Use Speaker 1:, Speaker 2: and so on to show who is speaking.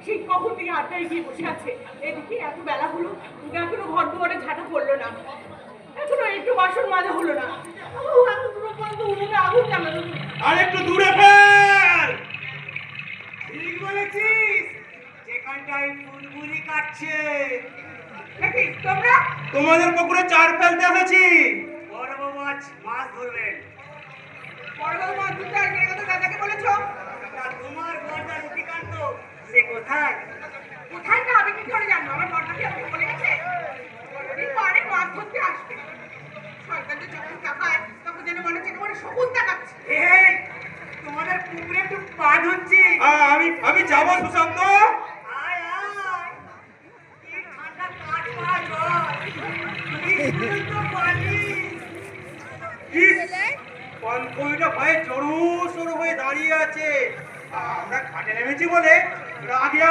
Speaker 1: সেই কখন থেকে আড্ডায় গিয়ে বসে আছে। এদিকে এত বেলা হলো, এখনো ঘর দুয়ারে ঝাঁটা পড়লো না, এখনো একটু বাসন মাজা হলো না। এত দূর পর্যন্ত উনুনে আগুন জ্বালানো।
Speaker 2: আর একটু দূরে ফেল। ঠিক বলেছিস, যেখানটায় বুলবুলি কাটছে।
Speaker 1: তোমরা
Speaker 2: তোমাদের পুকুরে চার ফেলতে এসেছি। বড় মাছ মাছ ধরবেন।
Speaker 1: বড় মাছ ধরতে আসবে, কথা দাদাকে বলেছো?
Speaker 2: তোমার বড়দা রুটিকান্ত সে কোথায়?
Speaker 1: কোথায় না, আমি কি করে জানবো? আমার বড়দা কি আমাকে বলে গেছে পারে মাছ ধরতে আসবে? সরকারকে যখন তাকায় তখন যেন মনে হচ্ছে তোমার শকুন তাকাচ্ছে।
Speaker 2: এই তোমাদের পুকুরে একটু পা ধুচ্ছি। আমি যাবো সুশান্ত। আয় আয়, কি ঠান্ডা কাঠ পাওয়া জল, কি সুন্দর তো পানি। কনকইটা ভয়ে জড়ো সরু হয়ে দাঁড়িয়ে আছে। আমরা ঘাটে নেমেছি বলে রাগে